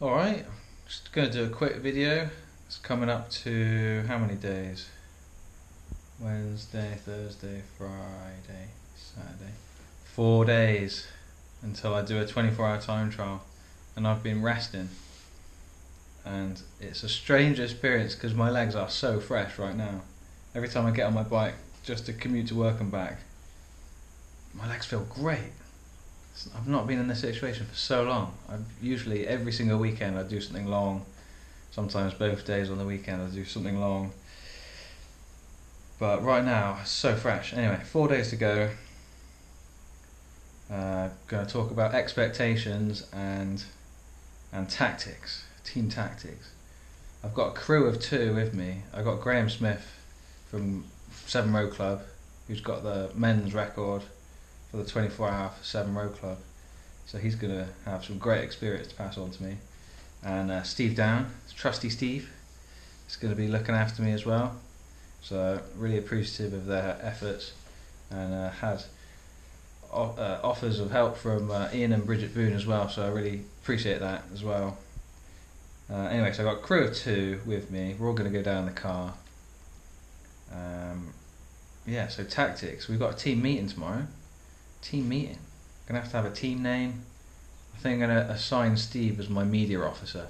Alright, just going to do a quick video. It's coming up to how many days? Wednesday, Thursday, Friday, Saturday. 4 days until I do a 24-hour time trial, and I've been resting. And it's a strange experience because my legs are so fresh right now. Every time I get on my bike just to commute to work and back, my legs feel great. I've not been in this situation for so long. I've usually every single weekend I do something long. Sometimes both days on the weekend I do something long. But right now, it's so fresh. Anyway, 4 days to go. Going to talk about expectations and tactics, team tactics. I've got a crew of 2 with me. I've got Graham Smith from 7 Road Club, who's got the men's record for the 24-hour 7 Road Club. So he's going to have some great experience to pass on to me. And Steve Down, trusty Steve, is going to be looking after me as well. So really appreciative of their efforts, and had offers of help from Ian and Bridget Boone as well, so I really appreciate that as well. Anyway, so I've got a crew of 2 with me. We're all going to go down in the car. Yeah, so tactics. We've got a team meeting tomorrow. Team meeting. Gonna have to have a team name. I think I'm gonna assign Steve as my media officer.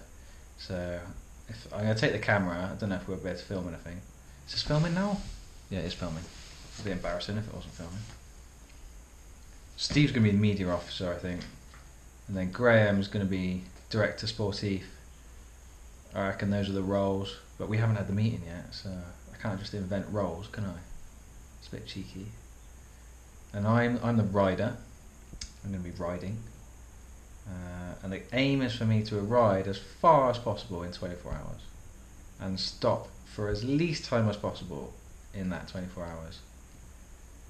So if I'm gonna take the camera, I don't know if we'll be able to film anything. Is this filming now? Yeah, it is filming. It'd be embarrassing if it wasn't filming. Steve's gonna be the media officer, I think, and then Graham's gonna be director sportif. I reckon those are the roles, but we haven't had the meeting yet, so I can't just invent roles, can I? It's a bit cheeky. And I'm the rider. I'm going to be riding, and the aim is for me to ride as far as possible in 24 hours and stop for as least time as possible in that 24 hours.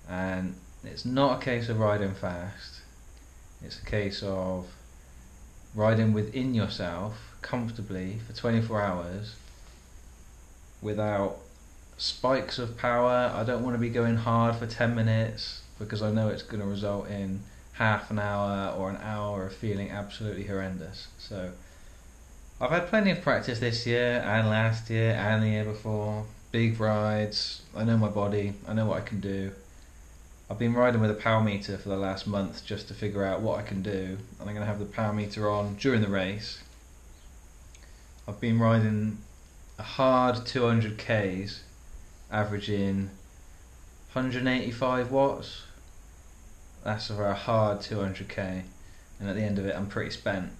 And it's not a case of riding fast, it's a case of riding within yourself comfortably for 24 hours without spikes of power. I don't want to be going hard for 10 minutes because I know it's going to result in half an hour or an hour of feeling absolutely horrendous. So I've had plenty of practice this year and last year and the year before. Big rides, I know my body, I know what I can do. I've been riding with a power meter for the last month just to figure out what I can do, and I'm going to have the power meter on during the race. I've been riding a hard 200 k's, averaging 185 watts. That's for a hard 200k, and at the end of it I'm pretty spent.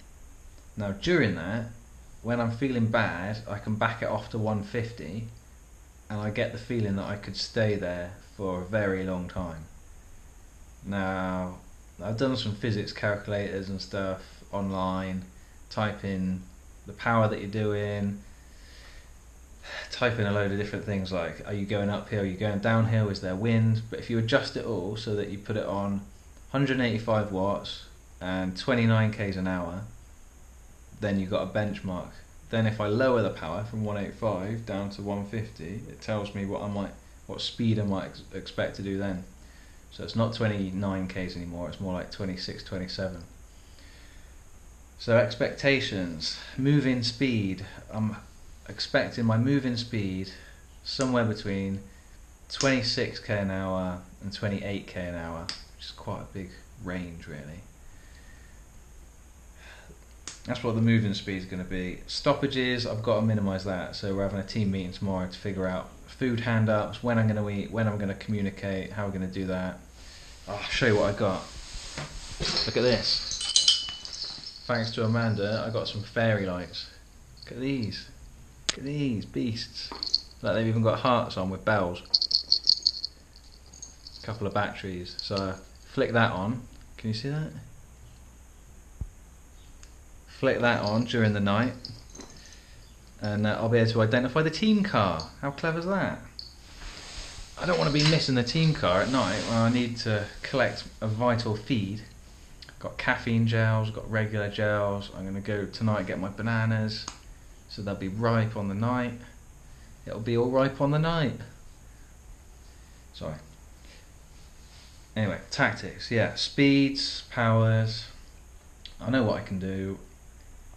Now during that, when I'm feeling bad, I can back it off to 150, and I get the feeling that I could stay there for a very long time. Now I've done some physics calculators and stuff online, type in the power that you're doing, type in a load of different things like, are you going uphill, are you going downhill, is there wind? But if you adjust it all so that you put it on 185 watts and 29 k's an hour, then you've got a benchmark. Then if I lower the power from 185 down to 150, it tells me what speed I might expect to do then. So it's not 29 k's anymore, it's more like 26, 27. So expectations, moving speed. I'm expecting my moving speed somewhere between 26k an hour and 28k an hour, which is quite a big range really. That's what the moving speed is going to be. Stoppages, I've got to minimise that, so we're having a team meeting tomorrow to figure out food hand-ups, when I'm going to eat, when I'm going to communicate, how we're going to do that. I'll show you what I got. Look at this. Thanks to Amanda, I got some fairy lights. Look at these. Look at these beasts. Like they've even got hearts on with bells. A couple of batteries. So flick that on. Can you see that? Flick that on during the night, and I'll be able to identify the team car. How clever is that? I don't want to be missing the team car at night when I need to collect a vital feed. Got caffeine gels, got regular gels. I'm going to go tonight and get my bananas, so they'll be ripe on the night. It'll be all ripe on the night. Sorry. Anyway, tactics, yeah. Speeds, powers. I know what I can do.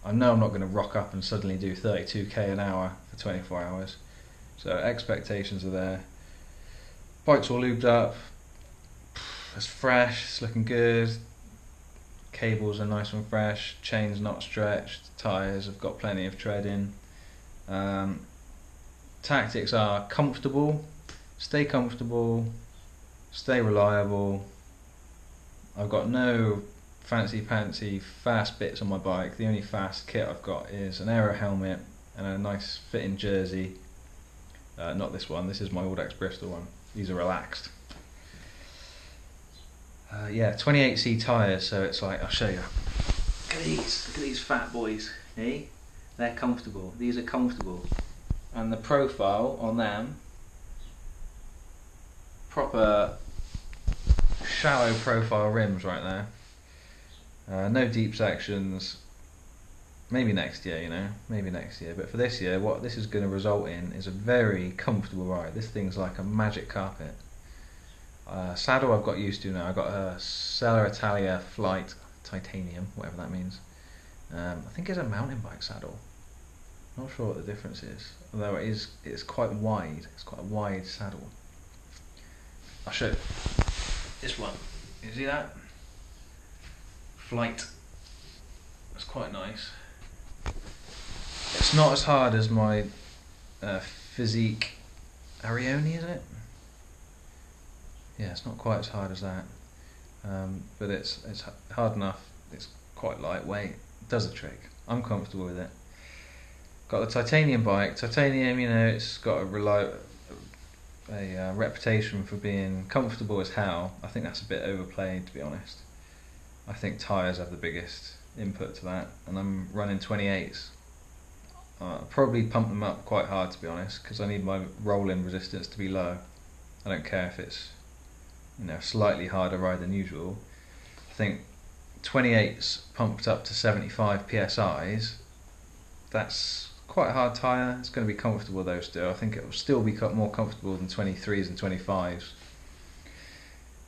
I know I'm not going to rock up and suddenly do 32k an hour for 24 hours. So expectations are there. Bike's all lubed up. It's fresh. It's looking good. Cables are nice and fresh. Chain's not stretched. Tyres have got plenty of tread in. Tactics are comfortable. Stay comfortable. Stay reliable. I've got no fancy pantsy fast bits on my bike. The only fast kit I've got is an aero helmet and a nice fitting jersey. Not this one, this is my Audax Bristol one. These are relaxed. Yeah, 28C tyres, so it's like, I'll show you. Look at these fat boys, eh? They're comfortable, these are comfortable. And the profile on them, proper shallow profile rims right there. No deep sections. Maybe next year, you know, maybe next year. But for this year, what this is going to result in is a very comfortable ride. This thing's like a magic carpet. Saddle I've got used to now. I've got a Sella Italia Flight Titanium, whatever that means. I think it's a mountain bike saddle. Not sure what the difference is, although it's quite wide. It's quite a wide saddle. I'll show you. This one. You see that? Flight. That's quite nice. It's not as hard as my Physique Arione, is it? Yeah, it's not quite as hard as that, but it's hard enough. It's quite lightweight. It does the trick. I'm comfortable with it. Got the titanium bike. Titanium, you know, it's got a reputation for being comfortable as hell. I think that's a bit overplayed, to be honest. I think tyres have the biggest input to that, and I'm running 28s. I'll probably pump them up quite hard, to be honest, because I need my rolling resistance to be low. I don't care if it's, you know, slightly harder ride than usual. I think 28s pumped up to 75 psi's, that's quite a hard tyre. It's going to be comfortable though still. I think it will still be more comfortable than 23s and 25s.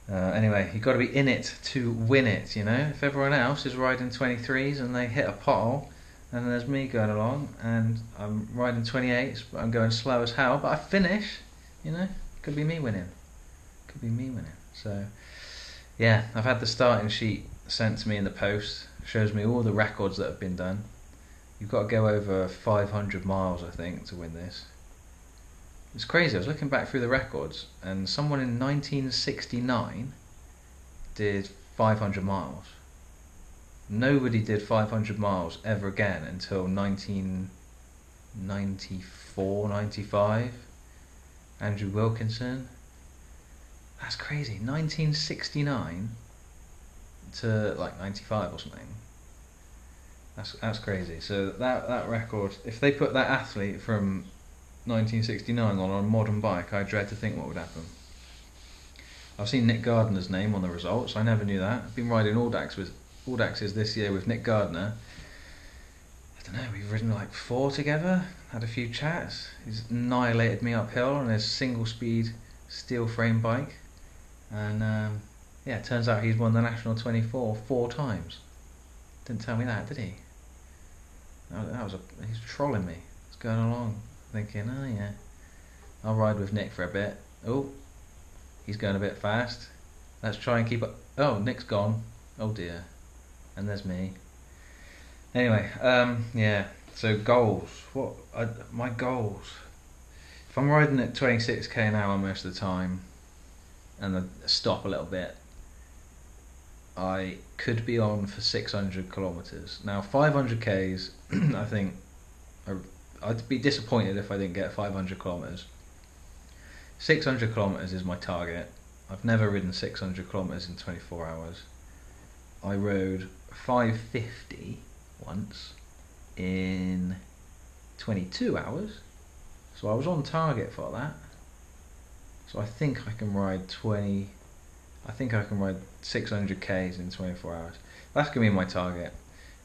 Anyway, you've got to be in it to win it, you know. If everyone else is riding 23s and they hit a pothole, and there's me going along and I'm riding 28s but I'm going slow as hell, but I finish, you know, could be me winning. Could be me winning. So yeah, I've had the starting sheet sent to me in the post. Shows me all the records that have been done. You've got to go over 500 miles, I think, to win this. It's crazy. I was looking back through the records, and someone in 1969 did 500 miles. Nobody did 500 miles ever again until 1994, 95. Andrew Wilkinson. That's crazy. 1969 to like 95 or something. That's crazy. So that record, if they put that athlete from 1969 on a modern bike, I dread to think what would happen. I've seen Nick Gardner's name on the results. I never knew that. I've been riding Audaxes this year with Nick Gardner. I don't know, we've ridden like 4 together, had a few chats. He's annihilated me uphill on his single speed steel frame bike, and yeah, it turns out he's won the National 24 4 times. Didn't tell me that, did he? He's trolling me. He's going along thinking, oh yeah, I'll ride with Nick for a bit. Oh, he's going a bit fast. Let's try and keep up. Oh, Nick's gone. Oh dear. And there's me. Anyway, yeah, so goals. My goals? If I'm riding at 26k an hour most of the time, and I stop a little bit, I could be on for 600 kilometers. Now 500k's, I think, I'd be disappointed if I didn't get 500 kilometers. 600 kilometers is my target. I've never ridden 600 kilometers in 24 hours. I rode 550 once in 22 hours, so I was on target for that. So I think I can ride 600k's in 24 hours. That's going to be my target.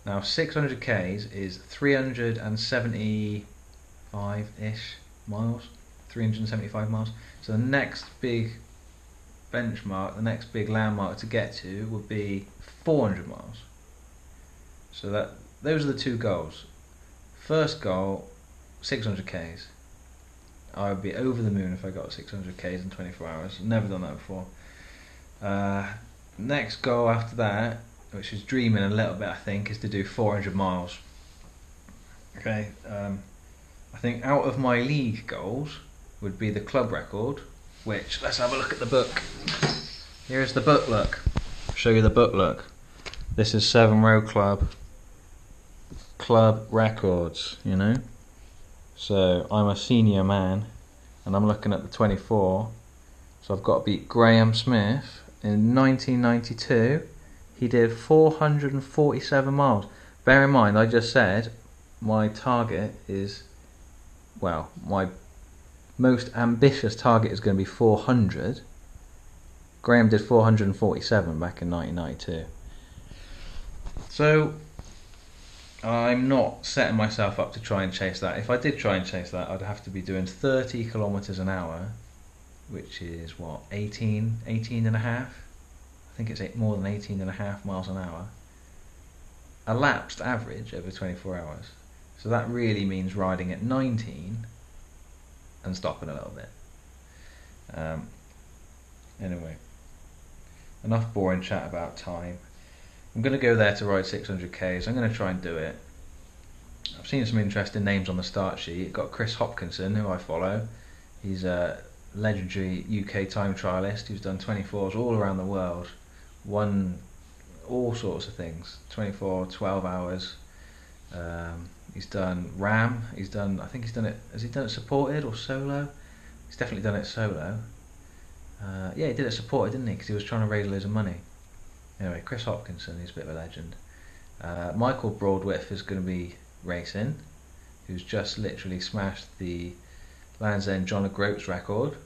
Now 600k's is 375-ish miles, 375 miles. So the next big benchmark, the next big landmark to get to would be 400 miles. So those are the two goals. First goal, 600 Ks. I would be over the moon if I got 600 Ks in 24 hours. Never done that before. Next goal after that, which is dreaming a little bit, I think, is to do 400 miles. Okay, I think out of my league goals would be the club record, which, let's have a look at the book. Here's the book, look. I'll show you the book, look. This is Seven Row Club records, you know. So I'm a senior man, and I'm looking at the 24. So I've got to beat Graham Smith. In 1992, he did 447 miles. Bear in mind, I just said my target is, well, my most ambitious target is going to be 400. Graham did 447 back in 1992. So I'm not setting myself up to try and chase that. If I did try and chase that, I'd have to be doing 30 kilometers an hour, which is what, 18 and a half? I think it's more than 18 and a half miles an hour. A lapsed average over 24 hours. So that really means riding at 19 and stopping a little bit. Anyway, enough boring chat about time. I'm going to go there to ride 600 Ks. I'm going to try and do it. I've seen some interesting names on the start sheet. Got Chris Hopkinson, who I follow. He's a legendary UK time trialist who's done 24s all around the world. Won all sorts of things. 24, 12 hours. He's done RAM. I think he's done it. Has he done it supported or solo? He's definitely done it solo. Yeah, he did it supported, didn't he? Because he was trying to raise loads of money. Anyway, Chris Hopkinson, he's a bit of a legend. Michael Broadwith is going to be racing, who's just literally smashed the Land's End John O'Groats record.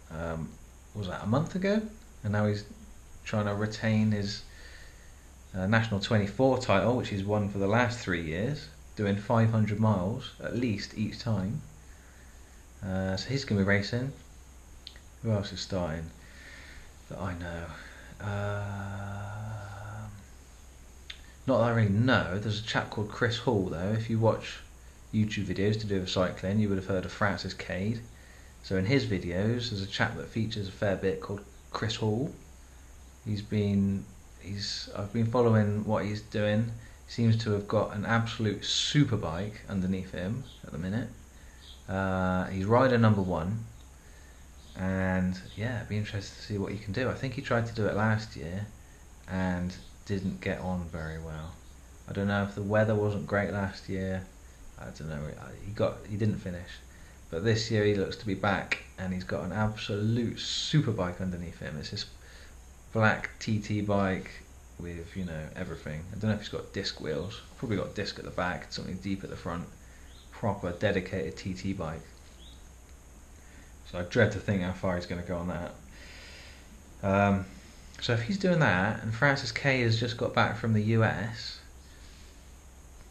Was that a month ago? And now he's trying to retain his National 24 title, which he's won for the last 3 years, doing 500 miles at least each time. So he's going to be racing. Who else is starting that I know? Not that I really know. There's a chap called Chris Hall, though. If you watch YouTube videos to do with cycling, you would have heard of Francis Cade. So in his videos, there's a chap that features a fair bit called Chris Hall. I've been following what he's doing. He seems to have got an absolute super bike underneath him at the minute. He's rider number 1. And yeah, it'd be interesting to see what he can do. I think he tried to do it last year and didn't get on very well. I don't know if the weather wasn't great last year. I don't know. He didn't finish. But this year he looks to be back, and he's got an absolute super bike underneath him. It's this black TT bike with, you know, everything. I don't know if he's got disc wheels. Probably got disc at the back, something deep at the front. Proper dedicated TT bike. So I dread to think how far he's going to go on that. So if he's doing that, and Francis K has just got back from the US,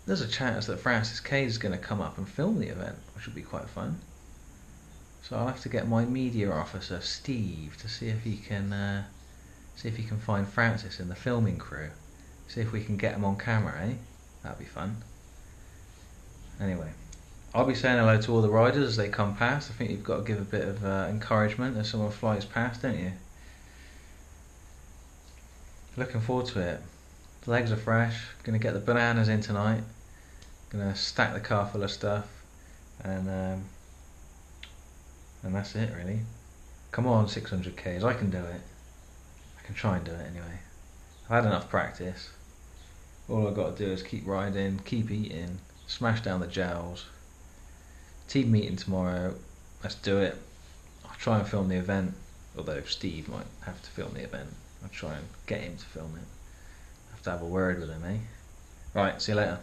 there's a chance that Francis K is going to come up and film the event, which would be quite fun. So I'll have to get my media officer Steve to see if he can find Francis in the filming crew. See if we can get him on camera, eh? That'd be fun. Anyway, I'll be saying hello to all the riders as they come past. I think you've got to give a bit of encouragement as someone flies past, don't you? Looking forward to it. The legs are fresh. Gonna get the bananas in tonight. Gonna stack the car full of stuff, and that's it really. Come on, 600 Ks. I can do it. I can try and do it anyway. I've had enough practice. All I've got to do is keep riding, keep eating, smash down the gels. Team meeting tomorrow. Let's do it. I'll try and film the event, although Steve might have to film the event. I'll try and get him to film it. I have to have a word with him, eh? Right, see you later.